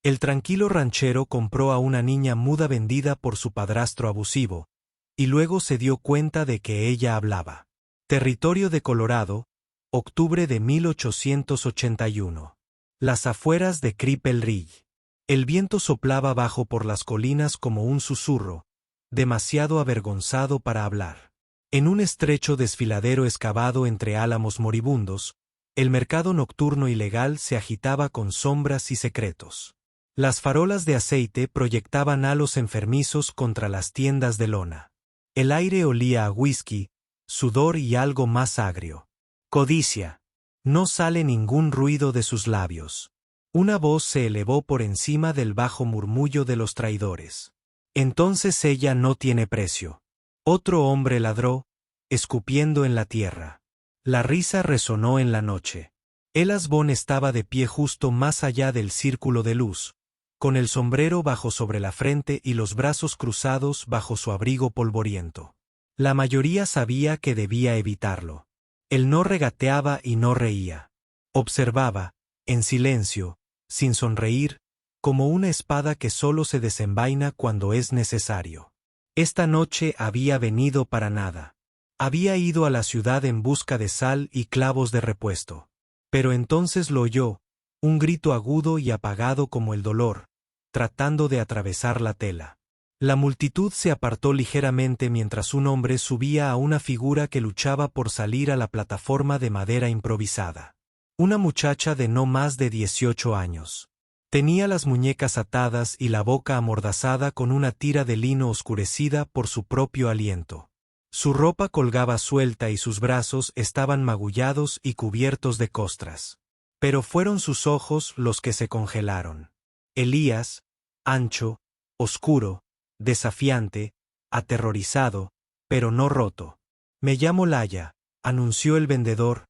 El tranquilo ranchero compró a una niña muda vendida por su padrastro abusivo, y luego se dio cuenta de que ella hablaba. Territorio de Colorado, octubre de 1881. Las afueras de Cripple Ridge. El viento soplaba bajo por las colinas como un susurro, demasiado avergonzado para hablar. En un estrecho desfiladero excavado entre álamos moribundos, el mercado nocturno ilegal se agitaba con sombras y secretos. Las farolas de aceite proyectaban halos enfermizos contra las tiendas de lona. El aire olía a whisky, sudor y algo más agrio. Codicia. No sale ningún ruido de sus labios. Una voz se elevó por encima del bajo murmullo de los traidores. Entonces ella no tiene precio. Otro hombre ladró, escupiendo en la tierra. La risa resonó en la noche. Elas Bon estaba de pie justo más allá del círculo de luz, con el sombrero bajo sobre la frente y los brazos cruzados bajo su abrigo polvoriento. La mayoría sabía que debía evitarlo. Él no regateaba y no reía. Observaba, en silencio, sin sonreír, como una espada que solo se desenvaina cuando es necesario. Esta noche había venido para nada. Había ido a la ciudad en busca de sal y clavos de repuesto. Pero entonces lo oyó, un grito agudo y apagado como el dolor, tratando de atravesar la tela. La multitud se apartó ligeramente mientras un hombre subía a una figura que luchaba por salir a la plataforma de madera improvisada. Una muchacha de no más de 18 años. Tenía las muñecas atadas y la boca amordazada con una tira de lino oscurecida por su propio aliento. Su ropa colgaba suelta y sus brazos estaban magullados y cubiertos de costras. Pero fueron sus ojos los que se congelaron. Elías, ancho, oscuro, desafiante, aterrorizado, pero no roto. «Me llamo Laya», anunció el vendedor,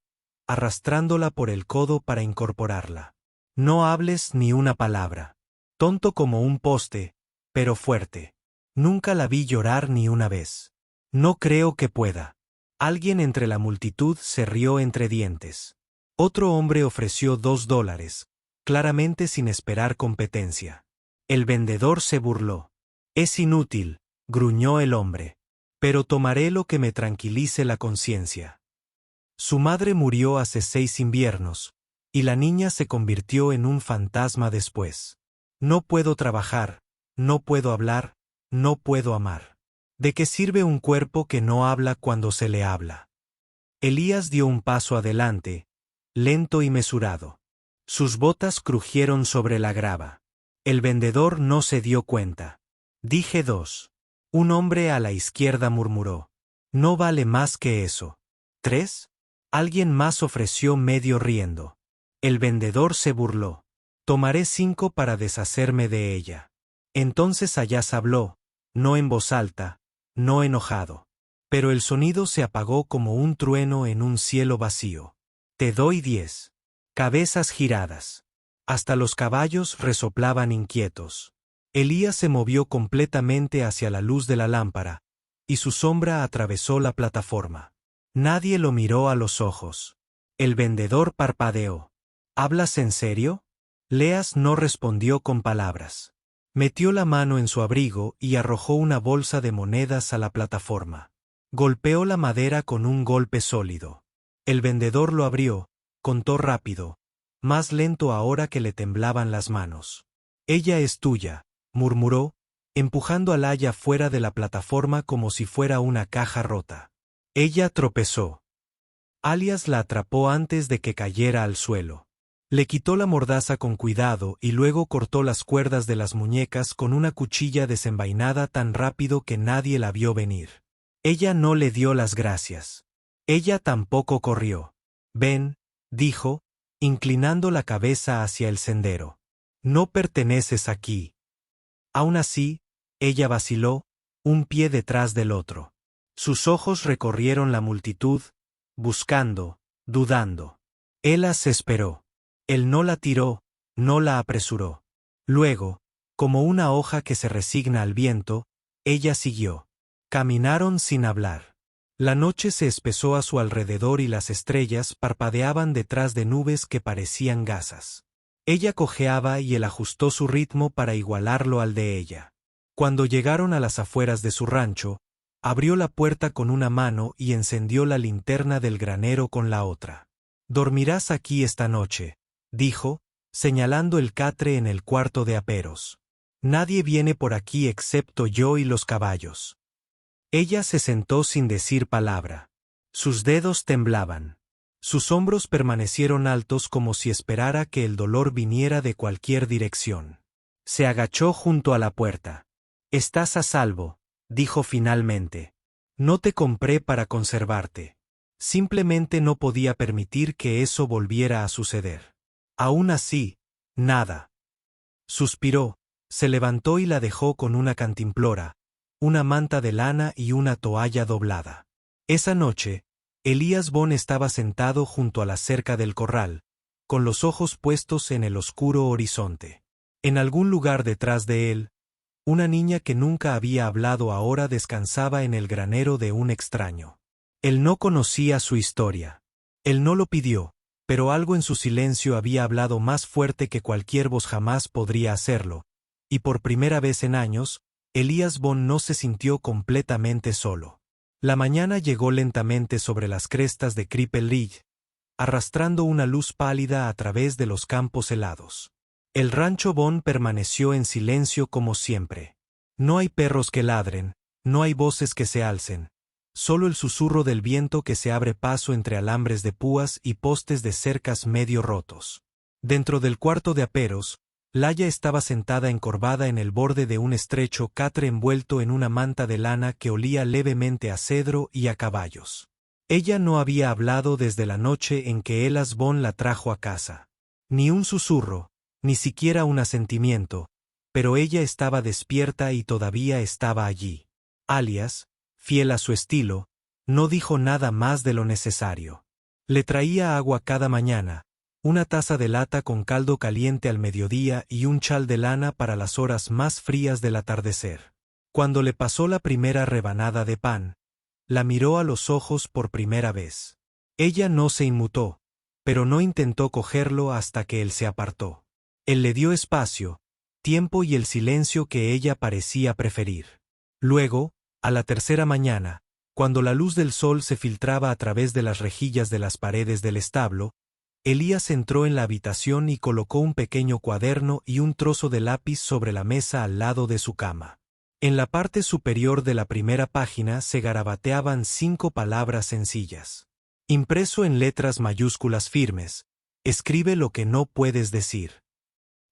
arrastrándola por el codo para incorporarla. «No hables ni una palabra. Tonto como un poste, pero fuerte. Nunca la vi llorar ni una vez. No creo que pueda». Alguien entre la multitud se rió entre dientes. Otro hombre ofreció $2, claramente sin esperar competencia. El vendedor se burló. «Es inútil», gruñó el hombre. «Pero tomaré lo que me tranquilice la conciencia». Su madre murió hace 6 inviernos, y la niña se convirtió en un fantasma después. «No puedo trabajar, no puedo hablar, no puedo amar. ¿De qué sirve un cuerpo que no habla cuando se le habla?» Elías dio un paso adelante, lento y mesurado. Sus botas crujieron sobre la grava. El vendedor no se dio cuenta. «Dije 2. Un hombre a la izquierda murmuró. «No vale más que eso». «¿3?» Alguien más ofreció medio riendo. El vendedor se burló. «Tomaré 5 para deshacerme de ella». Entonces Ayaz habló, no en voz alta, no enojado. Pero el sonido se apagó como un trueno en un cielo vacío. «Te doy 10». Cabezas giradas. Hasta los caballos resoplaban inquietos. Elías se movió completamente hacia la luz de la lámpara, y su sombra atravesó la plataforma. Nadie lo miró a los ojos. El vendedor parpadeó. «¿Hablas en serio?» Leas no respondió con palabras. Metió la mano en su abrigo y arrojó una bolsa de monedas a la plataforma. Golpeó la madera con un golpe sólido. El vendedor lo abrió, contó rápido, más lento ahora que le temblaban las manos. «Ella es tuya», murmuró, empujando a Laya fuera de la plataforma como si fuera una caja rota. Ella tropezó. Alias la atrapó antes de que cayera al suelo. Le quitó la mordaza con cuidado y luego cortó las cuerdas de las muñecas con una cuchilla desenvainada tan rápido que nadie la vio venir. Ella no le dio las gracias. Ella tampoco corrió. «Ven», dijo, inclinando la cabeza hacia el sendero. «No perteneces aquí». Aún así, ella vaciló, un pie detrás del otro. Sus ojos recorrieron la multitud, buscando, dudando. Elas esperó. Él no la tiró, no la apresuró. Luego, como una hoja que se resigna al viento, ella siguió. Caminaron sin hablar. La noche se espesó a su alrededor y las estrellas parpadeaban detrás de nubes que parecían gasas. Ella cojeaba y él ajustó su ritmo para igualarlo al de ella. Cuando llegaron a las afueras de su rancho, abrió la puerta con una mano y encendió la linterna del granero con la otra. «Dormirás aquí esta noche», dijo, señalando el catre en el cuarto de aperos. «Nadie viene por aquí excepto yo y los caballos». Ella se sentó sin decir palabra. Sus dedos temblaban. Sus hombros permanecieron altos como si esperara que el dolor viniera de cualquier dirección. Se agachó junto a la puerta. «Estás a salvo», dijo finalmente. «No te compré para conservarte. Simplemente no podía permitir que eso volviera a suceder. Aún así, nada». Suspiró, se levantó y la dejó con una cantimplora, una manta de lana y una toalla doblada. Esa noche, Elías Bond estaba sentado junto a la cerca del corral, con los ojos puestos en el oscuro horizonte. En algún lugar detrás de él, una niña que nunca había hablado ahora descansaba en el granero de un extraño. Él no conocía su historia. Él no lo pidió, pero algo en su silencio había hablado más fuerte que cualquier voz jamás podría hacerlo, y por primera vez en años, Elías Bond no se sintió completamente solo. La mañana llegó lentamente sobre las crestas de Cripple Ridge, arrastrando una luz pálida a través de los campos helados. El rancho Bond permaneció en silencio como siempre. No hay perros que ladren, no hay voces que se alcen, solo el susurro del viento que se abre paso entre alambres de púas y postes de cercas medio rotos. Dentro del cuarto de aperos, Laia estaba sentada encorvada en el borde de un estrecho catre envuelto en una manta de lana que olía levemente a cedro y a caballos. Ella no había hablado desde la noche en que Elías Bond la trajo a casa. Ni un susurro, ni siquiera un asentimiento, pero ella estaba despierta y todavía estaba allí. Alias, fiel a su estilo, no dijo nada más de lo necesario. Le traía agua cada mañana, una taza de lata con caldo caliente al mediodía y un chal de lana para las horas más frías del atardecer. Cuando le pasó la primera rebanada de pan, la miró a los ojos por primera vez. Ella no se inmutó, pero no intentó cogerlo hasta que él se apartó. Él le dio espacio, tiempo y el silencio que ella parecía preferir. Luego, a la tercera mañana, cuando la luz del sol se filtraba a través de las rejillas de las paredes del establo, Elías entró en la habitación y colocó un pequeño cuaderno y un trozo de lápiz sobre la mesa al lado de su cama. En la parte superior de la primera página se garabateaban 5 palabras sencillas. Impreso en letras mayúsculas firmes, escribe lo que no puedes decir.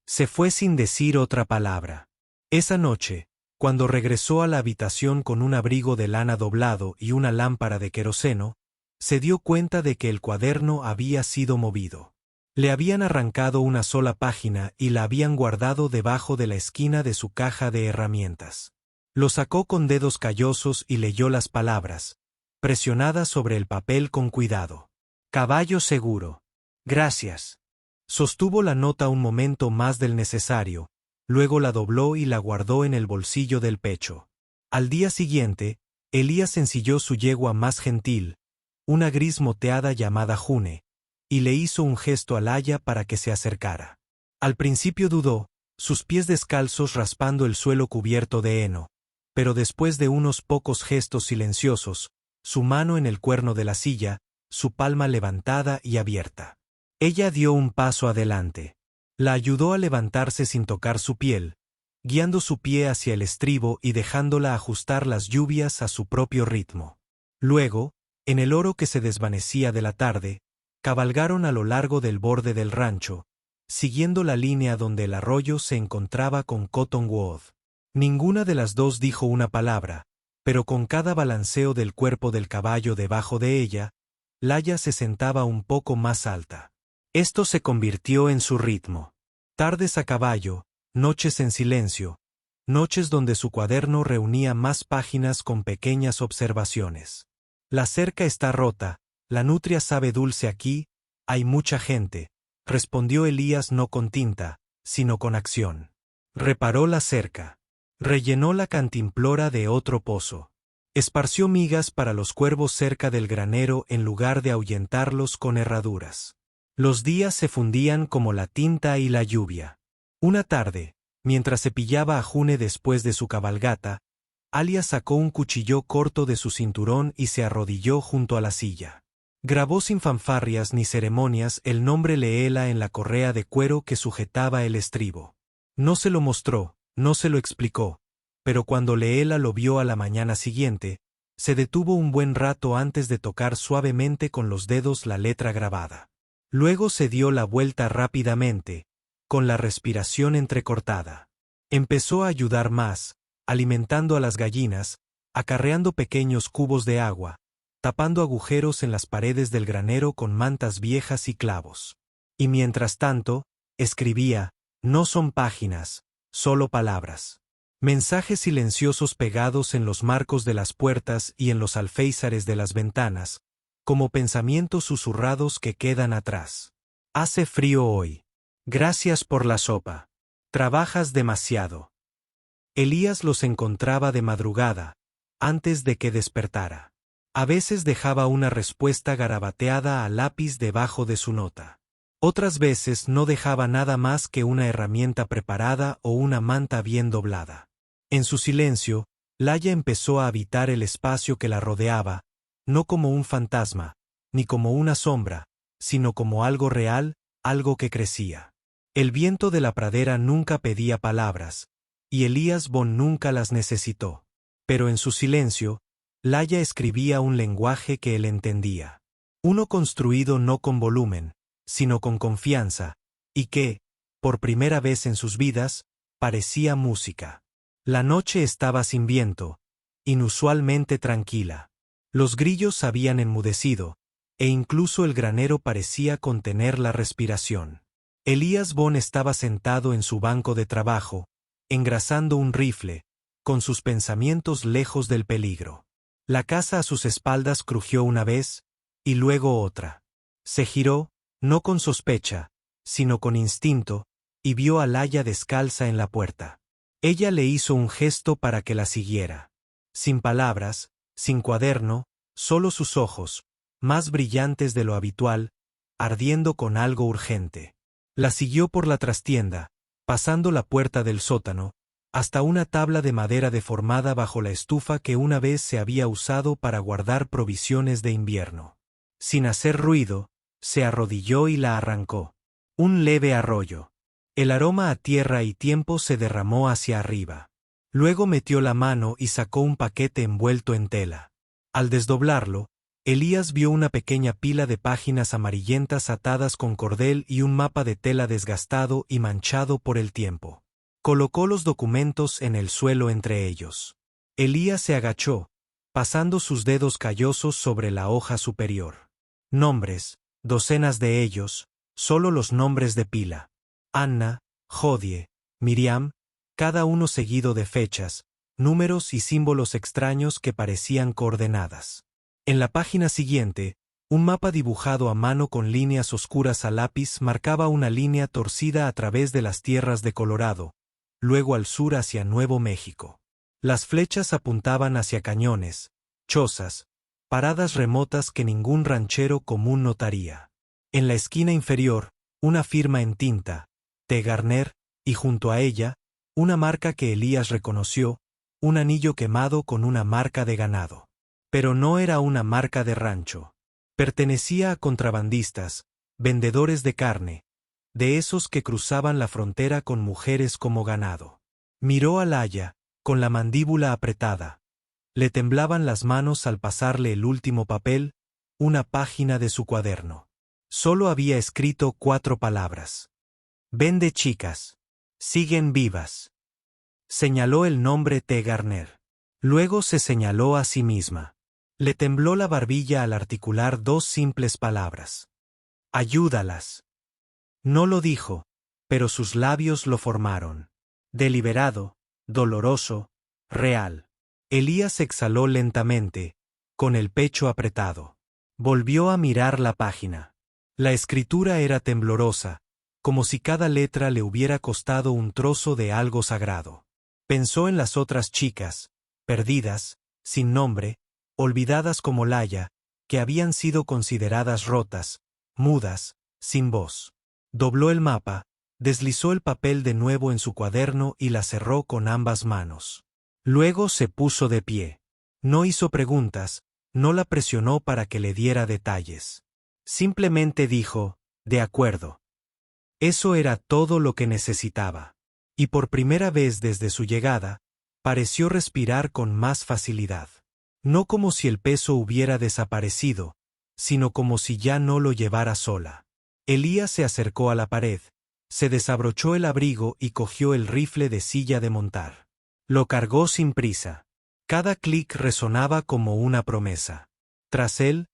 Se fue sin decir otra palabra. Esa noche, cuando regresó a la habitación con un abrigo de lana doblado y una lámpara de queroseno, se dio cuenta de que el cuaderno había sido movido. Le habían arrancado una sola página y la habían guardado debajo de la esquina de su caja de herramientas. Lo sacó con dedos callosos y leyó las palabras, presionadas sobre el papel con cuidado. «Caballo seguro. Gracias». Sostuvo la nota un momento más del necesario, luego la dobló y la guardó en el bolsillo del pecho. Al día siguiente, Elías ensilló su yegua más gentil, una gris moteada llamada June, y le hizo un gesto a Laia para que se acercara. Al principio dudó, sus pies descalzos raspando el suelo cubierto de heno, pero después de unos pocos gestos silenciosos, su mano en el cuerno de la silla, su palma levantada y abierta. Ella dio un paso adelante. La ayudó a levantarse sin tocar su piel, guiando su pie hacia el estribo y dejándola ajustar las lluvias a su propio ritmo. Luego, en el oro que se desvanecía de la tarde, cabalgaron a lo largo del borde del rancho, siguiendo la línea donde el arroyo se encontraba con Cottonwood. Ninguna de las dos dijo una palabra, pero con cada balanceo del cuerpo del caballo debajo de ella, Laia se sentaba un poco más alta. Esto se convirtió en su ritmo. Tardes a caballo, noches en silencio, noches donde su cuaderno reunía más páginas con pequeñas observaciones. La cerca está rota, la nutria sabe dulce aquí, hay mucha gente, respondió Elías no con tinta, sino con acción. Reparó la cerca. Rellenó la cantimplora de otro pozo. Esparció migas para los cuervos cerca del granero en lugar de ahuyentarlos con herraduras. Los días se fundían como la tinta y la lluvia. Una tarde, mientras cepillaba a June después de su cabalgata, Alia sacó un cuchillo corto de su cinturón y se arrodilló junto a la silla. Grabó sin fanfarrias ni ceremonias el nombre Leela en la correa de cuero que sujetaba el estribo. No se lo mostró, no se lo explicó, pero cuando Leela lo vio a la mañana siguiente, se detuvo un buen rato antes de tocar suavemente con los dedos la letra grabada. Luego se dio la vuelta rápidamente, con la respiración entrecortada. Empezó a ayudar más, alimentando a las gallinas, acarreando pequeños cubos de agua, tapando agujeros en las paredes del granero con mantas viejas y clavos. Y mientras tanto, escribía, no son páginas, solo palabras. Mensajes silenciosos pegados en los marcos de las puertas y en los alféizares de las ventanas, como pensamientos susurrados que quedan atrás. Hace frío hoy. Gracias por la sopa. Trabajas demasiado. Elías los encontraba de madrugada, antes de que despertara. A veces dejaba una respuesta garabateada a lápiz debajo de su nota. Otras veces no dejaba nada más que una herramienta preparada o una manta bien doblada. En su silencio, Laia empezó a habitar el espacio que la rodeaba, no como un fantasma, ni como una sombra, sino como algo real, algo que crecía. El viento de la pradera nunca pedía palabras, y Elías Bon nunca las necesitó. Pero en su silencio, Laia escribía un lenguaje que él entendía. Uno construido no con volumen, sino con confianza, y que, por primera vez en sus vidas, parecía música. La noche estaba sin viento, inusualmente tranquila. Los grillos habían enmudecido, e incluso el granero parecía contener la respiración. Elías Bon estaba sentado en su banco de trabajo, engrasando un rifle, con sus pensamientos lejos del peligro. La casa a sus espaldas crujió una vez, y luego otra. Se giró, no con sospecha, sino con instinto, y vio a Laia descalza en la puerta. Ella le hizo un gesto para que la siguiera. Sin palabras, sin cuaderno, solo sus ojos, más brillantes de lo habitual, ardiendo con algo urgente. La siguió por la trastienda, pasando la puerta del sótano, hasta una tabla de madera deformada bajo la estufa que una vez se había usado para guardar provisiones de invierno. Sin hacer ruido, se arrodilló y la arrancó. Un leve arroyo. El aroma a tierra y tiempo se derramó hacia arriba. Luego metió la mano y sacó un paquete envuelto en tela. Al desdoblarlo, Elías vio una pequeña pila de páginas amarillentas atadas con cordel y un mapa de tela desgastado y manchado por el tiempo. Colocó los documentos en el suelo entre ellos. Elías se agachó, pasando sus dedos callosos sobre la hoja superior. Nombres, docenas de ellos, solo los nombres de pila. Anna, Jodie, Miriam, cada uno seguido de fechas, números y símbolos extraños que parecían coordenadas. En la página siguiente, un mapa dibujado a mano con líneas oscuras a lápiz marcaba una línea torcida a través de las tierras de Colorado, luego al sur hacia Nuevo México. Las flechas apuntaban hacia cañones, chozas, paradas remotas que ningún ranchero común notaría. En la esquina inferior, una firma en tinta, T. Garner, y junto a ella, una marca que Elías reconoció, un anillo quemado con una marca de ganado. Pero no era una marca de rancho. Pertenecía a contrabandistas, vendedores de carne, de esos que cruzaban la frontera con mujeres como ganado. Miró a Laia, con la mandíbula apretada. Le temblaban las manos al pasarle el último papel, una página de su cuaderno. Solo había escrito 4 palabras. Vende chicas. Siguen vivas. Señaló el nombre T. Garner. Luego se señaló a sí misma. Le tembló la barbilla al articular 2 simples palabras. Ayúdalas. No lo dijo, pero sus labios lo formaron. Deliberado, doloroso, real. Elías exhaló lentamente, con el pecho apretado. Volvió a mirar la página. La escritura era temblorosa, como si cada letra le hubiera costado un trozo de algo sagrado. Pensó en las otras chicas, perdidas, sin nombre, olvidadas como Laia, que habían sido consideradas rotas, mudas, sin voz. Dobló el mapa, deslizó el papel de nuevo en su cuaderno y la cerró con ambas manos. Luego se puso de pie. No hizo preguntas, no la presionó para que le diera detalles. Simplemente dijo, de acuerdo. Eso era todo lo que necesitaba. Y por primera vez desde su llegada, pareció respirar con más facilidad. No como si el peso hubiera desaparecido, sino como si ya no lo llevara sola. Elías se acercó a la pared, se desabrochó el abrigo y cogió el rifle de silla de montar. Lo cargó sin prisa. Cada clic resonaba como una promesa. Tras él,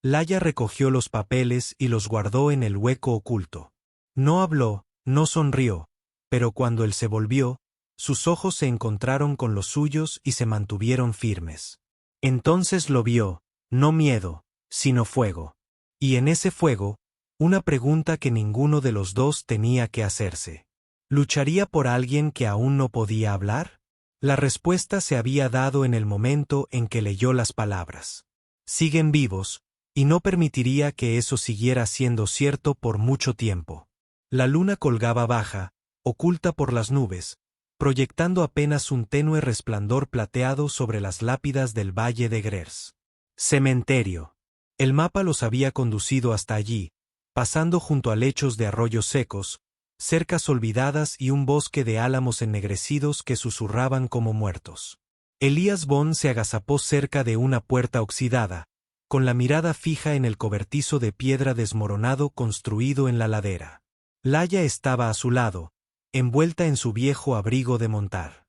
Laia recogió los papeles y los guardó en el hueco oculto. No habló, no sonrió, pero cuando él se volvió, sus ojos se encontraron con los suyos y se mantuvieron firmes. Entonces lo vio, no miedo, sino fuego. Y en ese fuego, una pregunta que ninguno de los dos tenía que hacerse. ¿Lucharía por alguien que aún no podía hablar? La respuesta se había dado en el momento en que leyó las palabras. Siguen vivos, y no permitiría que eso siguiera siendo cierto por mucho tiempo. La luna colgaba baja, oculta por las nubes, proyectando apenas un tenue resplandor plateado sobre las lápidas del valle de Grers. Cementerio. El mapa los había conducido hasta allí, pasando junto a lechos de arroyos secos, cercas olvidadas y un bosque de álamos ennegrecidos que susurraban como muertos. Elías Bond se agazapó cerca de una puerta oxidada, con la mirada fija en el cobertizo de piedra desmoronado construido en la ladera. Laia estaba a su lado, envuelta en su viejo abrigo de montar.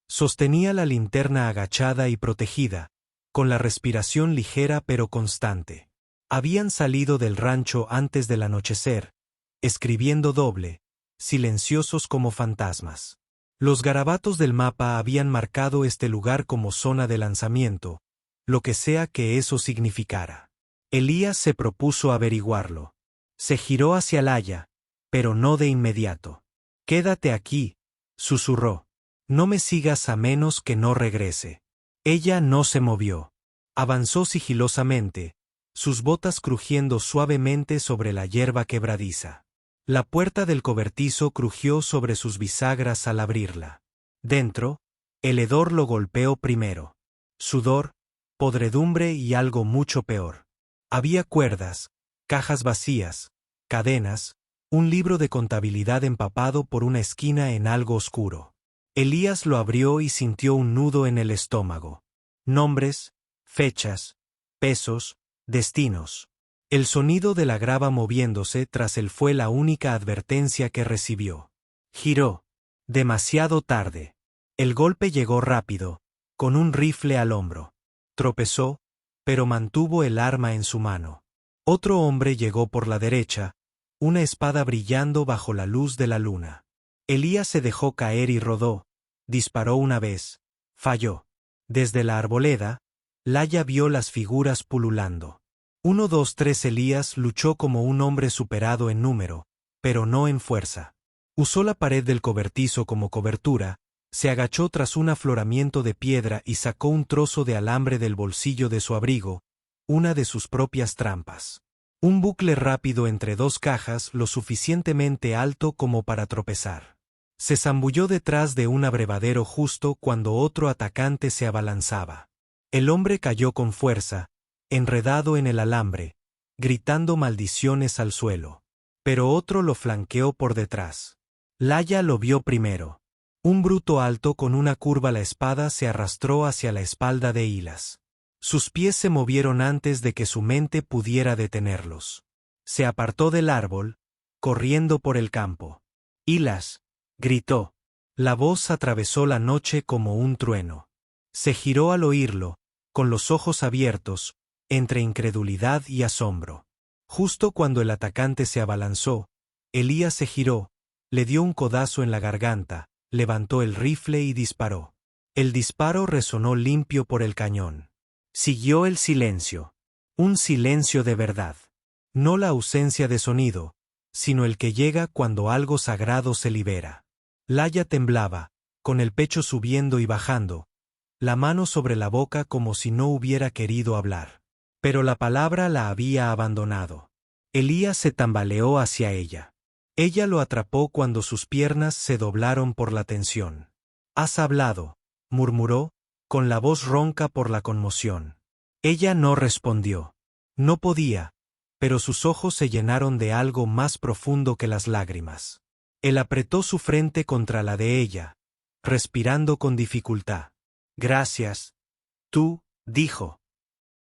Sostenía la linterna agachada y protegida, con la respiración ligera pero constante. Habían salido del rancho antes del anochecer, escribiendo doble, silenciosos como fantasmas. Los garabatos del mapa habían marcado este lugar como zona de lanzamiento, lo que sea que eso significara. Elías se propuso averiguarlo. Se giró hacia Laia, pero no de inmediato. «Quédate aquí», susurró. «No me sigas a menos que no regrese». Ella no se movió. Avanzó sigilosamente, sus botas crujiendo suavemente sobre la hierba quebradiza. La puerta del cobertizo crujió sobre sus bisagras al abrirla. Dentro, el hedor lo golpeó primero. Sudor, podredumbre y algo mucho peor. Había cuerdas, cajas vacías, cadenas, un libro de contabilidad empapado por una esquina en algo oscuro. Elías lo abrió y sintió un nudo en el estómago. Nombres, fechas, pesos, destinos. El sonido de la grava moviéndose tras él fue la única advertencia que recibió. Giró. Demasiado tarde. El golpe llegó rápido, con un rifle al hombro. Tropezó, pero mantuvo el arma en su mano. Otro hombre llegó por la derecha, una espada brillando bajo la luz de la luna. Elías se dejó caer y rodó, disparó una vez, falló. Desde la arboleda, Laia vio las figuras pululando. 1, 2, 3. Elías luchó como un hombre superado en número, pero no en fuerza. Usó la pared del cobertizo como cobertura, se agachó tras un afloramiento de piedra y sacó un trozo de alambre del bolsillo de su abrigo, una de sus propias trampas. Un bucle rápido entre dos cajas lo suficientemente alto como para tropezar. Se zambulló detrás de un abrevadero justo cuando otro atacante se abalanzaba. El hombre cayó con fuerza, enredado en el alambre, gritando maldiciones al suelo. Pero otro lo flanqueó por detrás. Laia lo vio primero. Un bruto alto con una curva la espada se arrastró hacia la espalda de Hilas. Sus pies se movieron antes de que su mente pudiera detenerlos. Se apartó del árbol, corriendo por el campo. «Hilas», gritó. La voz atravesó la noche como un trueno. Se giró al oírlo, con los ojos abiertos, entre incredulidad y asombro. Justo cuando el atacante se abalanzó, Elías se giró, le dio un codazo en la garganta, levantó el rifle y disparó. El disparo resonó limpio por el cañón. Siguió el silencio. Un silencio de verdad. No la ausencia de sonido, sino el que llega cuando algo sagrado se libera. Laia temblaba, con el pecho subiendo y bajando, la mano sobre la boca como si no hubiera querido hablar. Pero la palabra la había abandonado. Elías se tambaleó hacia ella. Ella lo atrapó cuando sus piernas se doblaron por la tensión. «¿Has hablado?», murmuró, con la voz ronca por la conmoción. Ella no respondió. No podía, pero sus ojos se llenaron de algo más profundo que las lágrimas. Él apretó su frente contra la de ella, respirando con dificultad. «Gracias. Tú», dijo.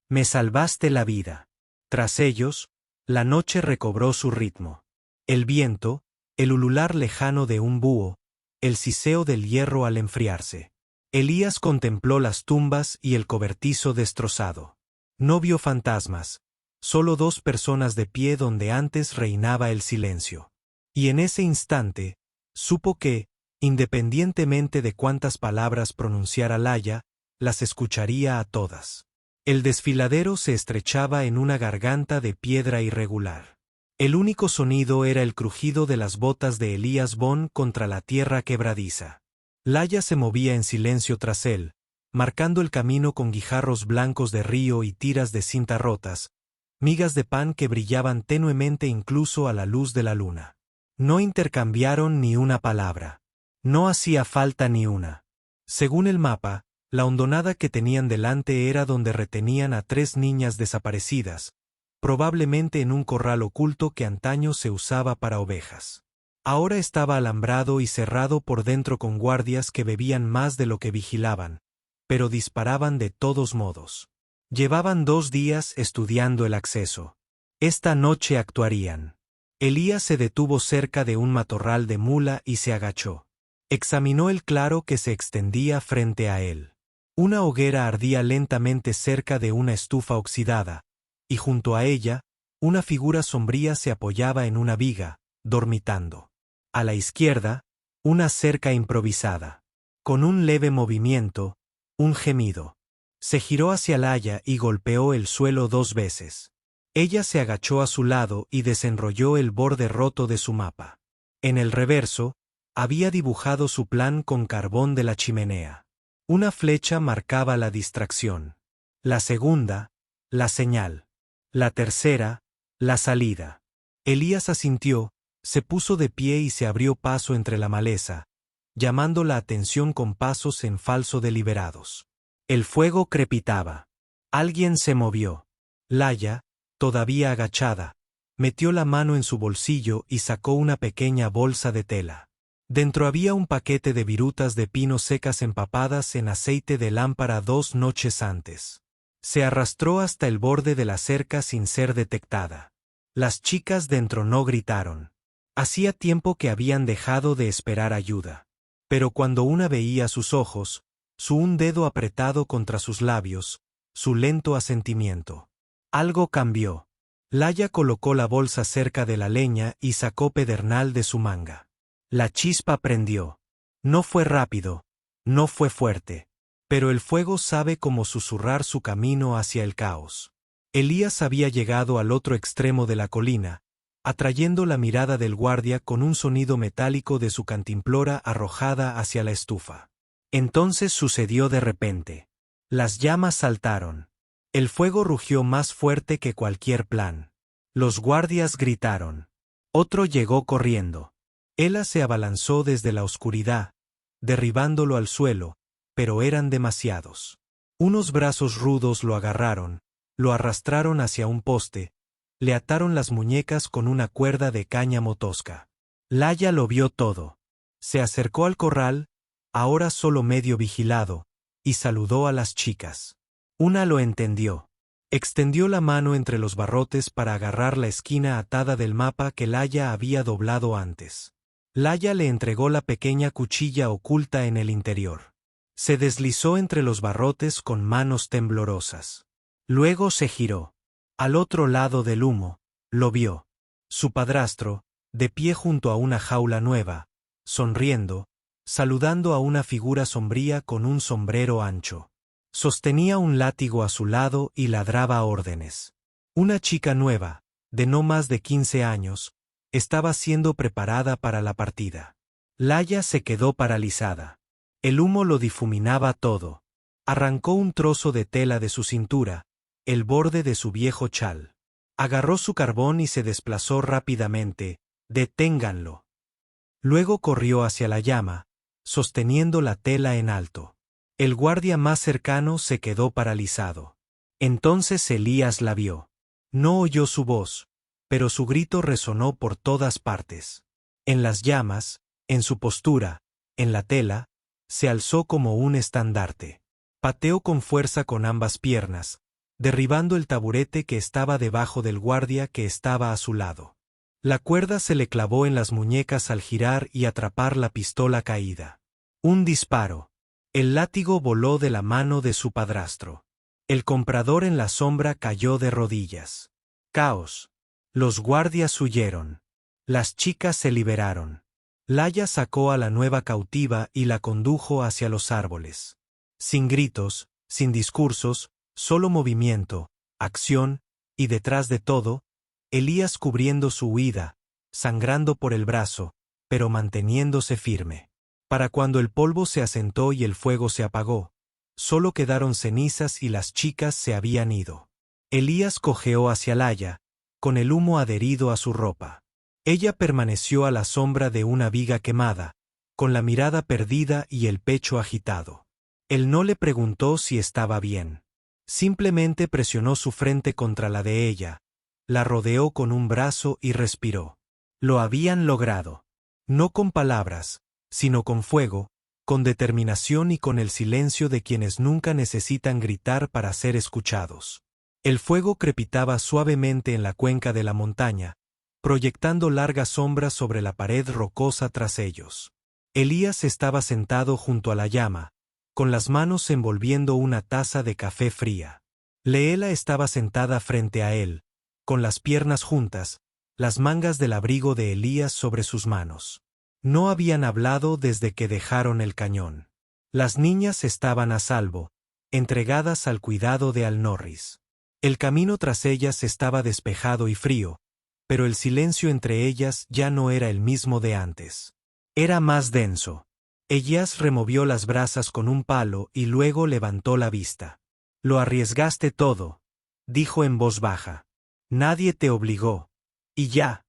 «Me salvaste la vida». Tras ellos, la noche recobró su ritmo. El viento, el ulular lejano de un búho, el siseo del hierro al enfriarse. Elías contempló las tumbas y el cobertizo destrozado. No vio fantasmas, solo dos personas de pie donde antes reinaba el silencio. Y en ese instante, supo que, independientemente de cuántas palabras pronunciara Laya, las escucharía a todas. El desfiladero se estrechaba en una garganta de piedra irregular. El único sonido era el crujido de las botas de Elías Bon contra la tierra quebradiza. Laya se movía en silencio tras él, marcando el camino con guijarros blancos de río y tiras de cinta rotas, migas de pan que brillaban tenuemente incluso a la luz de la luna. No intercambiaron ni una palabra. No hacía falta ni una. Según el mapa, la hondonada que tenían delante era donde retenían a 3 niñas desaparecidas, probablemente en un corral oculto que antaño se usaba para ovejas. Ahora estaba alambrado y cerrado por dentro con guardias que bebían más de lo que vigilaban, pero disparaban de todos modos. Llevaban 2 días estudiando el acceso. Esta noche actuarían. Elías se detuvo cerca de un matorral de mula y se agachó. Examinó el claro que se extendía frente a él. Una hoguera ardía lentamente cerca de una estufa oxidada, y junto a ella, una figura sombría se apoyaba en una viga, dormitando. A la izquierda, una cerca improvisada. Con un leve movimiento, un gemido. Se giró hacia Laya y golpeó el suelo 2 veces. Ella se agachó a su lado y desenrolló el borde roto de su mapa. En el reverso, había dibujado su plan con carbón de la chimenea. Una flecha marcaba la distracción. La segunda, la señal. La tercera, la salida. Elías asintió, se puso de pie y se abrió paso entre la maleza, llamando la atención con pasos en falso deliberados. El fuego crepitaba. Alguien se movió. Laya, todavía agachada, metió la mano en su bolsillo y sacó una pequeña bolsa de tela. Dentro había un paquete de virutas de pino secas empapadas en aceite de lámpara 2 noches antes. Se arrastró hasta el borde de la cerca sin ser detectada. Las chicas dentro no gritaron. Hacía tiempo que habían dejado de esperar ayuda. Pero cuando una veía sus ojos, un dedo apretado contra sus labios, su lento asentimiento. Algo cambió. Laya colocó la bolsa cerca de la leña y sacó pedernal de su manga. La chispa prendió. No fue rápido, no fue fuerte, pero el fuego sabe cómo susurrar su camino hacia el caos. Elías había llegado al otro extremo de la colina, atrayendo la mirada del guardia con un sonido metálico de su cantimplora arrojada hacia la estufa. Entonces sucedió de repente. Las llamas saltaron. El fuego rugió más fuerte que cualquier plan. Los guardias gritaron. Otro llegó corriendo. Ela se abalanzó desde la oscuridad, derribándolo al suelo, pero eran demasiados. Unos brazos rudos lo agarraron, lo arrastraron hacia un poste, le ataron las muñecas con una cuerda de cáñamo tosca. Laya lo vio todo. Se acercó al corral, ahora solo medio vigilado, y saludó a las chicas. Una lo entendió. Extendió la mano entre los barrotes para agarrar la esquina atada del mapa que Laya había doblado antes. Laya le entregó la pequeña cuchilla oculta en el interior. Se deslizó entre los barrotes con manos temblorosas. Luego se giró. Al otro lado del humo, lo vio. Su padrastro, de pie junto a una jaula nueva, sonriendo, saludando a una figura sombría con un sombrero ancho. Sostenía un látigo a su lado y ladraba órdenes. Una chica nueva, de no más de 15 años, estaba siendo preparada para la partida. Laya se quedó paralizada. El humo lo difuminaba todo. Arrancó un trozo de tela de su cintura, el borde de su viejo chal. Agarró su carbón y se desplazó rápidamente. «Deténganlo». Luego corrió hacia la llama, sosteniendo la tela en alto. El guardia más cercano se quedó paralizado. Entonces Elías la vio. No oyó su voz, pero su grito resonó por todas partes. En las llamas, en su postura, en la tela, se alzó como un estandarte. Pateó con fuerza con ambas piernas, derribando el taburete que estaba debajo del guardia que estaba a su lado. La cuerda se le clavó en las muñecas al girar y atrapar la pistola caída. Un disparo. El látigo voló de la mano de su padrastro. El comprador en la sombra cayó de rodillas. Caos. Los guardias huyeron. Las chicas se liberaron. Laya sacó a la nueva cautiva y la condujo hacia los árboles. Sin gritos, sin discursos, solo movimiento, acción, y detrás de todo, Elías cubriendo su huida, sangrando por el brazo, pero manteniéndose firme. Para cuando el polvo se asentó y el fuego se apagó, solo quedaron cenizas y las chicas se habían ido. Elías cojeó hacia Laya, con el humo adherido a su ropa. Ella permaneció a la sombra de una viga quemada, con la mirada perdida y el pecho agitado. Él no le preguntó si estaba bien. Simplemente presionó su frente contra la de ella, la rodeó con un brazo y respiró. Lo habían logrado. No con palabras, sino con fuego, con determinación y con el silencio de quienes nunca necesitan gritar para ser escuchados. El fuego crepitaba suavemente en la cuenca de la montaña, proyectando largas sombras sobre la pared rocosa tras ellos. Elías estaba sentado junto a la llama, con las manos envolviendo una taza de café fría. Leela estaba sentada frente a él, con las piernas juntas, las mangas del abrigo de Elías sobre sus manos. No habían hablado desde que dejaron el cañón. Las niñas estaban a salvo, entregadas al cuidado de Al-Norris. El camino tras ellas estaba despejado y frío, pero el silencio entre ellas ya no era el mismo de antes. Era más denso. Elías removió las brasas con un palo y luego levantó la vista. «Lo arriesgaste todo», dijo en voz baja. «Nadie te obligó. Y ya».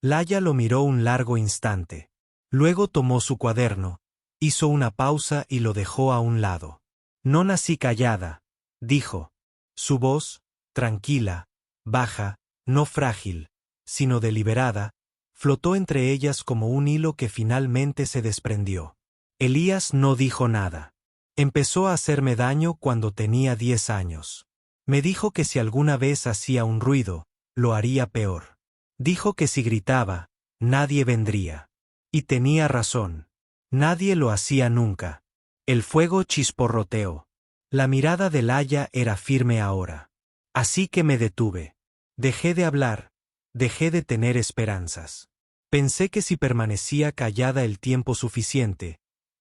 Laya lo miró un largo instante. Luego tomó su cuaderno, hizo una pausa y lo dejó a un lado. «No nací callada», dijo. Su voz, tranquila, baja, no frágil, sino deliberada, flotó entre ellas como un hilo que finalmente se desprendió. Elías no dijo nada. Empezó a hacerme daño cuando tenía 10 años. Me dijo que si alguna vez hacía un ruido, lo haría peor. Dijo que si gritaba, nadie vendría. Y tenía razón. Nadie lo hacía nunca. El fuego chisporroteó. La mirada de Laya era firme ahora. Así que me detuve. Dejé de hablar, dejé de tener esperanzas. Pensé que si permanecía callada el tiempo suficiente,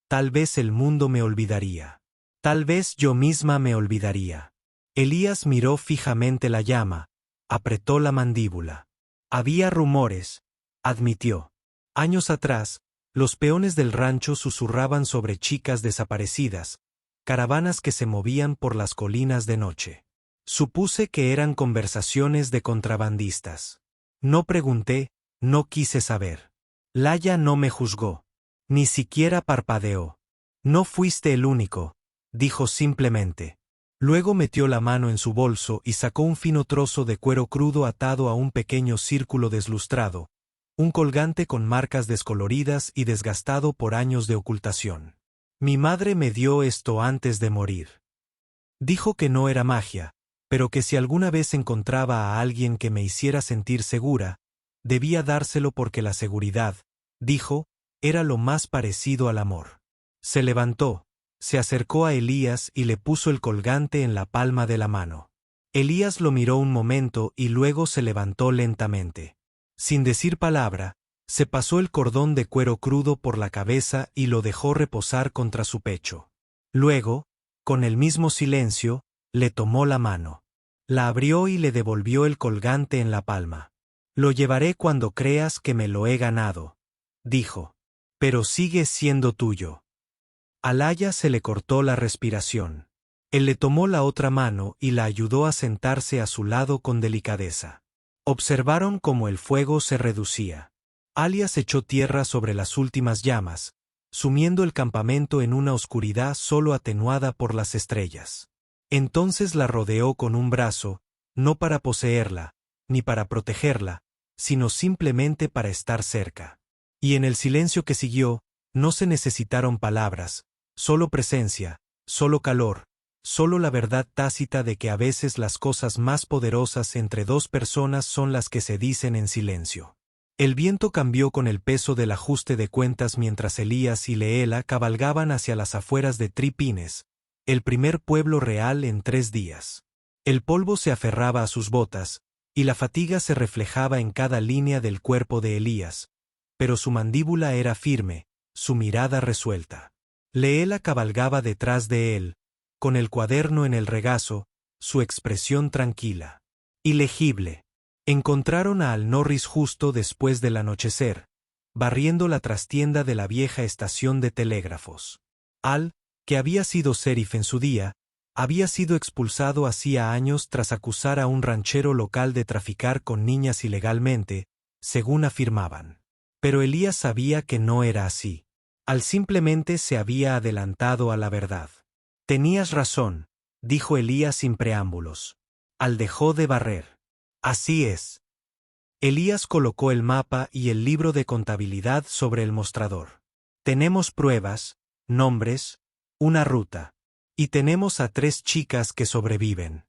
tal vez el mundo me olvidaría. Tal vez yo misma me olvidaría. Elías miró fijamente la llama, apretó la mandíbula. Había rumores, admitió. Años atrás, los peones del rancho susurraban sobre chicas desaparecidas, caravanas que se movían por las colinas de noche. Supuse que eran conversaciones de contrabandistas. No pregunté, no quise saber. Laya no me juzgó. Ni siquiera parpadeó. «No fuiste el único», dijo simplemente. Luego metió la mano en su bolso y sacó un fino trozo de cuero crudo atado a un pequeño círculo deslustrado, un colgante con marcas descoloridas y desgastado por años de ocultación. «Mi madre me dio esto antes de morir». Dijo que no era magia, pero que si alguna vez encontraba a alguien que me hiciera sentir segura, debía dárselo porque la seguridad, dijo, era lo más parecido al amor. Se levantó, se acercó a Elías y le puso el colgante en la palma de la mano. Elías lo miró un momento y luego se levantó lentamente. Sin decir palabra, se pasó el cordón de cuero crudo por la cabeza y lo dejó reposar contra su pecho. Luego, con el mismo silencio, le tomó la mano. La abrió y le devolvió el colgante en la palma. «Lo llevaré cuando creas que me lo he ganado», dijo. «Pero sigue siendo tuyo». A Laya se le cortó la respiración. Él le tomó la otra mano y la ayudó a sentarse a su lado con delicadeza. Observaron cómo el fuego se reducía. Alias echó tierra sobre las últimas llamas, sumiendo el campamento en una oscuridad solo atenuada por las estrellas. Entonces la rodeó con un brazo, no para poseerla, ni para protegerla, sino simplemente para estar cerca. Y en el silencio que siguió, no se necesitaron palabras, solo presencia, solo calor, solo la verdad tácita de que a veces las cosas más poderosas entre dos personas son las que se dicen en silencio. El viento cambió con el peso del ajuste de cuentas mientras Elías y Leela cabalgaban hacia las afueras de Tri Pines, el primer pueblo real en 3 días. El polvo se aferraba a sus botas, y la fatiga se reflejaba en cada línea del cuerpo de Elías, pero su mandíbula era firme, su mirada resuelta. Leela cabalgaba detrás de él, con el cuaderno en el regazo, su expresión tranquila. Ilegible. Encontraron a Al Norris justo después del anochecer, barriendo la trastienda de la vieja estación de telégrafos. Al, que había sido sheriff en su día, había sido expulsado hacía años tras acusar a un ranchero local de traficar con niñas ilegalmente, según afirmaban. Pero Elías sabía que no era así. Al simplemente se había adelantado a la verdad. Tenías razón, dijo Elías sin preámbulos. Al dejó de barrer. Así es. Elías colocó el mapa y el libro de contabilidad sobre el mostrador. Tenemos pruebas, nombres, una ruta. Y tenemos a 3 chicas que sobreviven.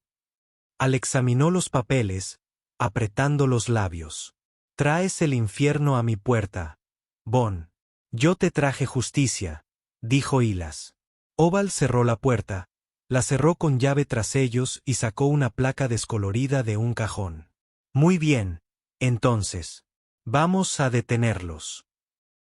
Al examinó los papeles, apretando los labios. Traes el infierno a mi puerta, Bon. Yo te traje justicia, dijo Hilas. Oval cerró la puerta, la cerró con llave tras ellos y sacó una placa descolorida de un cajón. Muy bien, entonces. Vamos a detenerlos.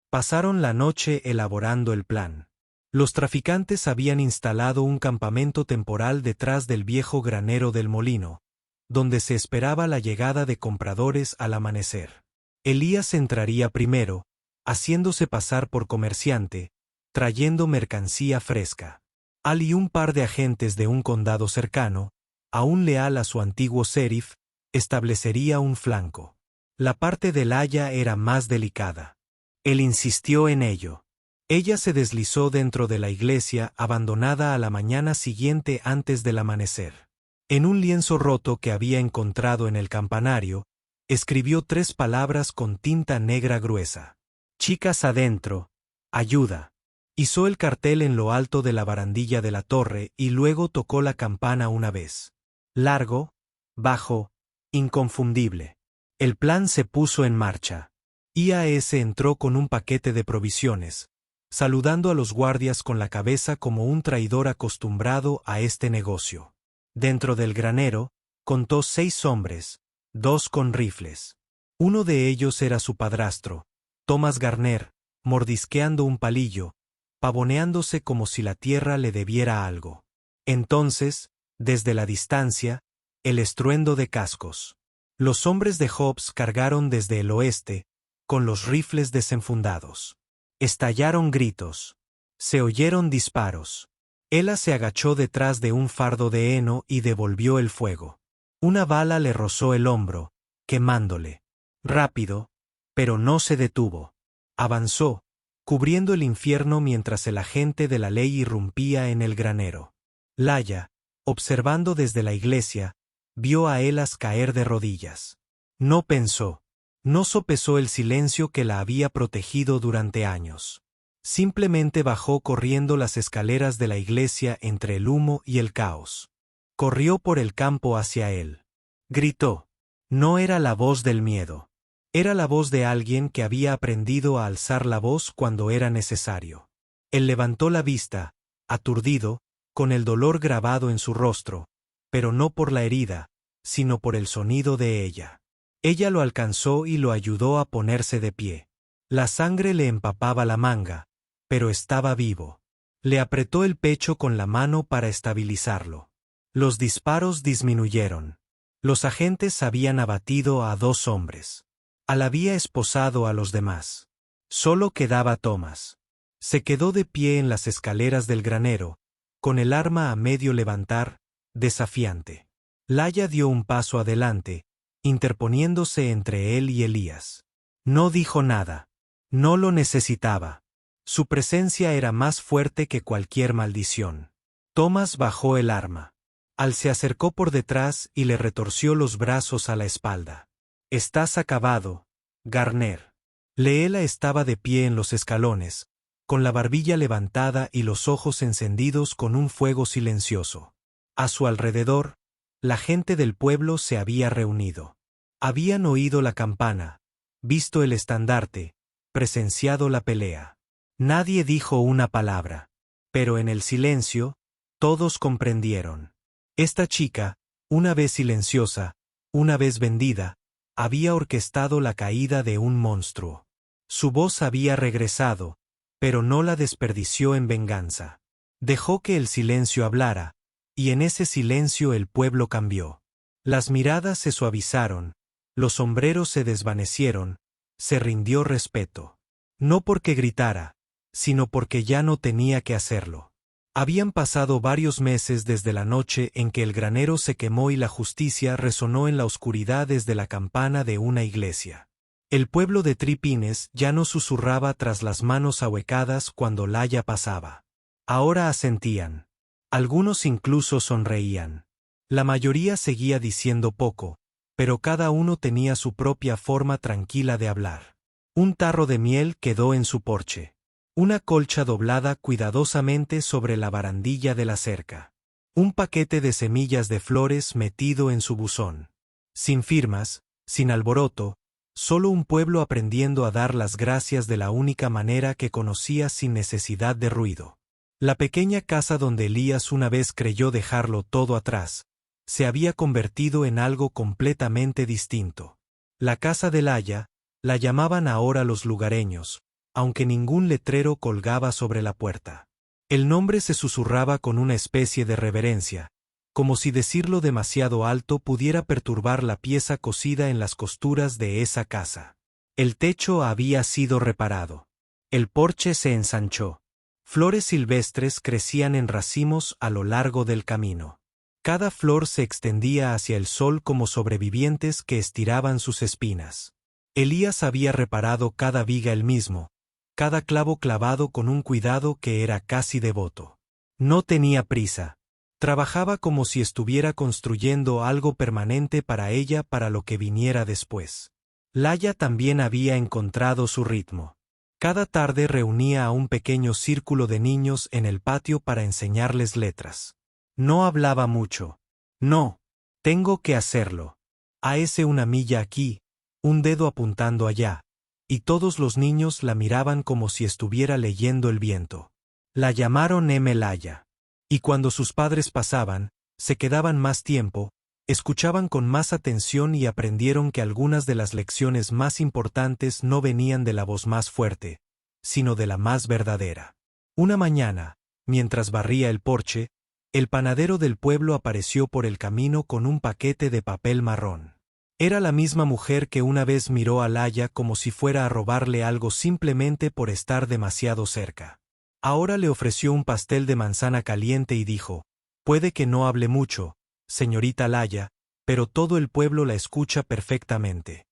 Pasaron la noche elaborando el plan. Los traficantes habían instalado un campamento temporal detrás del viejo granero del molino, donde se esperaba la llegada de compradores al amanecer. Elías entraría primero, haciéndose pasar por comerciante, trayendo mercancía fresca. Al y un par de agentes de un condado cercano, aún leal a su antiguo sheriff, establecería un flanco. La parte de Laia era más delicada. Él insistió en ello. Ella se deslizó dentro de la iglesia abandonada a la mañana siguiente antes del amanecer. En un lienzo roto que había encontrado en el campanario, escribió 3 palabras con tinta negra gruesa. Chicas adentro, ayuda. Izó el cartel en lo alto de la barandilla de la torre y luego tocó la campana una vez. Largo, bajo, inconfundible. El plan se puso en marcha. IAS entró con un paquete de provisiones, saludando a los guardias con la cabeza como un traidor acostumbrado a este negocio. Dentro del granero, contó 6 hombres, 2 con rifles. Uno de ellos era su padrastro, Thomas Garner, mordisqueando un palillo, pavoneándose como si la tierra le debiera algo. Entonces, desde la distancia, el estruendo de cascos. Los hombres de Hobbs cargaron desde el oeste, con los rifles desenfundados. Estallaron gritos. Se oyeron disparos. Ella se agachó detrás de un fardo de heno y devolvió el fuego. Una bala le rozó el hombro, quemándole. Rápido, pero no se detuvo. Avanzó, cubriendo el infierno mientras el agente de la ley irrumpía en el granero. Laia, observando desde la iglesia, vio a Elas caer de rodillas. No pensó. No sopesó el silencio que la había protegido durante años. Simplemente bajó corriendo las escaleras de la iglesia entre el humo y el caos. Corrió por el campo hacia él. Gritó. No era la voz del miedo. Era la voz de alguien que había aprendido a alzar la voz cuando era necesario. Él levantó la vista, aturdido, con el dolor grabado en su rostro, pero no por la herida, sino por el sonido de ella. Ella lo alcanzó y lo ayudó a ponerse de pie. La sangre le empapaba la manga, pero estaba vivo. Le apretó el pecho con la mano para estabilizarlo. Los disparos disminuyeron. Los agentes habían abatido a 2 hombres. Al había esposado a los demás. Solo quedaba Thomas. Se quedó de pie en las escaleras del granero, con el arma a medio levantar, desafiante. Laia dio un paso adelante, interponiéndose entre él y Elías. No dijo nada. No lo necesitaba. Su presencia era más fuerte que cualquier maldición. Tomás bajó el arma. Al se acercó por detrás y le retorció los brazos a la espalda. «Estás acabado, Garner». Leela estaba de pie en los escalones, con la barbilla levantada y los ojos encendidos con un fuego silencioso. A su alrededor, la gente del pueblo se había reunido. Habían oído la campana, visto el estandarte, presenciado la pelea. Nadie dijo una palabra, pero en el silencio, todos comprendieron. Esta chica, una vez silenciosa, una vez vendida, había orquestado la caída de un monstruo. Su voz había regresado, pero no la desperdició en venganza. Dejó que el silencio hablara, y en ese silencio el pueblo cambió. Las miradas se suavizaron, los sombreros se desvanecieron, se rindió respeto. No porque gritara, sino porque ya no tenía que hacerlo. Habían pasado varios meses desde la noche en que el granero se quemó y la justicia resonó en la oscuridad desde la campana de una iglesia. El pueblo de Three Pines ya no susurraba tras las manos ahuecadas cuando Laya pasaba. Ahora asentían. Algunos incluso sonreían. La mayoría seguía diciendo poco, pero cada uno tenía su propia forma tranquila de hablar. Un tarro de miel quedó en su porche. Una colcha doblada cuidadosamente sobre la barandilla de la cerca. Un paquete de semillas de flores metido en su buzón. Sin firmas, sin alboroto, solo un pueblo aprendiendo a dar las gracias de la única manera que conocía sin necesidad de ruido. La pequeña casa donde Elías una vez creyó dejarlo todo atrás, se había convertido en algo completamente distinto. La casa de Laya, la llamaban ahora los lugareños, aunque ningún letrero colgaba sobre la puerta. El nombre se susurraba con una especie de reverencia, como si decirlo demasiado alto pudiera perturbar la pieza cosida en las costuras de esa casa. El techo había sido reparado. El porche se ensanchó. Flores silvestres crecían en racimos a lo largo del camino. Cada flor se extendía hacia el sol como sobrevivientes que estiraban sus espinas. Elías había reparado cada viga él mismo, cada clavo clavado con un cuidado que era casi devoto. No tenía prisa. Trabajaba como si estuviera construyendo algo permanente para ella para lo que viniera después. Laya también había encontrado su ritmo. Cada tarde reunía a un pequeño círculo de niños en el patio para enseñarles letras. No hablaba mucho. No, tengo que hacerlo. Ese una milla aquí, un dedo apuntando allá, y todos los niños la miraban como si estuviera leyendo el viento. La llamaron Laya. Y cuando sus padres pasaban, se quedaban más tiempo, escuchaban con más atención y aprendieron que algunas de las lecciones más importantes no venían de la voz más fuerte, sino de la más verdadera. Una mañana, mientras barría el porche, el panadero del pueblo apareció por el camino con un paquete de papel marrón. Era la misma mujer que una vez miró a Laya como si fuera a robarle algo simplemente por estar demasiado cerca. Ahora le ofreció un pastel de manzana caliente y dijo: «Puede que no hable mucho, señorita Laya, pero todo el pueblo la escucha perfectamente».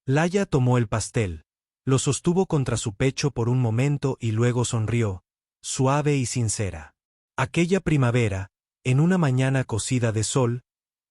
Laya tomó el pastel, lo sostuvo contra su pecho por un momento y luego sonrió, suave y sincera. Aquella primavera, en una mañana cocida de sol,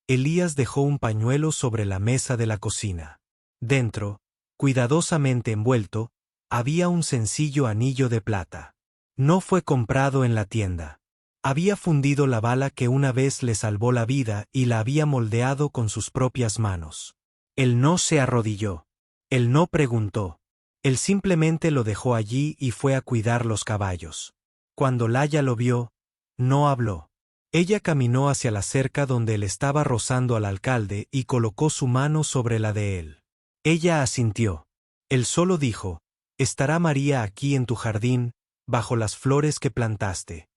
Elías dejó un pañuelo sobre la mesa de la cocina. Dentro, cuidadosamente envuelto, había un sencillo anillo de plata. No fue comprado en la tienda. Había fundido la bala que una vez le salvó la vida y la había moldeado con sus propias manos. Él no se arrodilló. Él no preguntó. Él simplemente lo dejó allí y fue a cuidar los caballos. Cuando Laya lo vio, no habló. Ella caminó hacia la cerca donde él estaba rozando al alcalde y colocó su mano sobre la de él. Ella asintió. Él solo dijo: «Estará María aquí en tu jardín, bajo las flores que plantaste».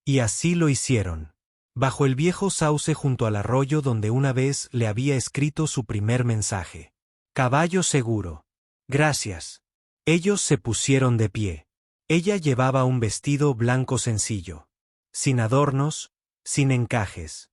Y así lo hicieron. Bajo el viejo sauce junto al arroyo donde una vez le había escrito su primer mensaje. «Caballo seguro». «Gracias». Ellos se pusieron de pie. Ella llevaba un vestido blanco sencillo. Sin adornos, sin encajes.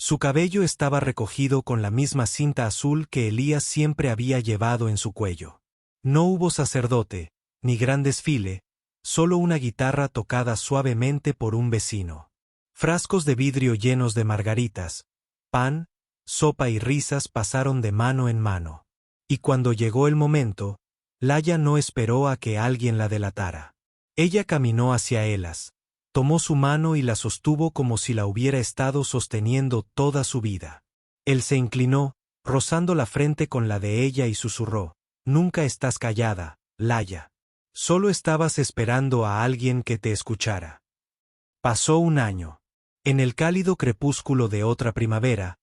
Su cabello estaba recogido con la misma cinta azul que Elías siempre había llevado en su cuello. No hubo sacerdote, ni gran desfile, solo una guitarra tocada suavemente por un vecino. Frascos de vidrio llenos de margaritas, pan, sopa y risas pasaron de mano en mano. Y cuando llegó el momento, Laia no esperó a que alguien la delatara. Ella caminó hacia Elas, tomó su mano y la sostuvo como si la hubiera estado sosteniendo toda su vida. Él se inclinó, rozando la frente con la de ella y susurró: «Nunca estás callada, Laia. Solo estabas esperando a alguien que te escuchara». Pasó un año. En el cálido crepúsculo de otra primavera,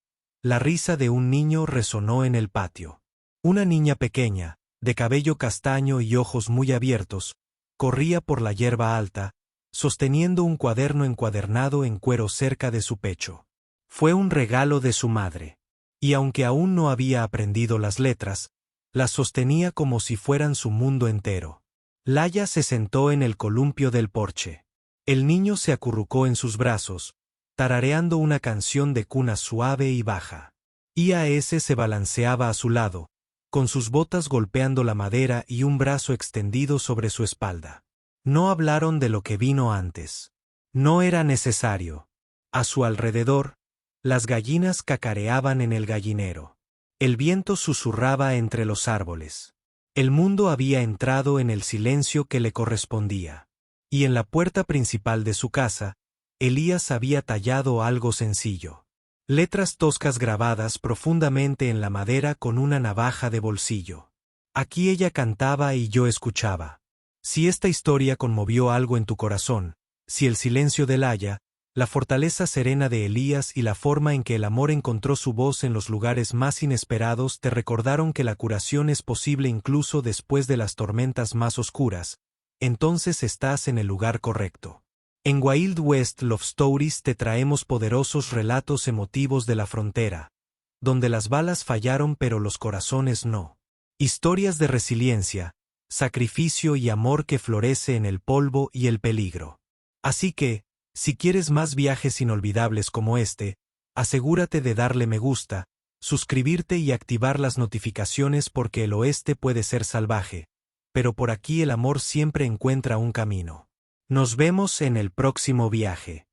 la risa de un niño resonó en el patio. Una niña pequeña, de cabello castaño y ojos muy abiertos, corría por la hierba alta, sosteniendo un cuaderno encuadernado en cuero cerca de su pecho. Fue un regalo de su madre. Y aunque aún no había aprendido las letras, las sostenía como si fueran su mundo entero. Laia se sentó en el columpio del porche. El niño se acurrucó en sus brazos, tarareando una canción de cuna suave y baja. IAS se balanceaba a su lado, con sus botas golpeando la madera y un brazo extendido sobre su espalda. No hablaron de lo que vino antes. No era necesario. A su alrededor, las gallinas cacareaban en el gallinero. El viento susurraba entre los árboles. El mundo había entrado en el silencio que le correspondía. Y en la puerta principal de su casa, Elías había tallado algo sencillo. Letras toscas grabadas profundamente en la madera con una navaja de bolsillo. Aquí ella cantaba y yo escuchaba. Si esta historia conmovió algo en tu corazón, si el silencio de Laia, la fortaleza serena de Elías y la forma en que el amor encontró su voz en los lugares más inesperados te recordaron que la curación es posible incluso después de las tormentas más oscuras, entonces estás en el lugar correcto. En Wild West Love Stories te traemos poderosos relatos emotivos de la frontera, donde las balas fallaron pero los corazones no. Historias de resiliencia, sacrificio y amor que florece en el polvo y el peligro. Así que, si quieres más viajes inolvidables como este, asegúrate de darle me gusta, suscribirte y activar las notificaciones porque el oeste puede ser salvaje, pero por aquí el amor siempre encuentra un camino. Nos vemos en el próximo viaje.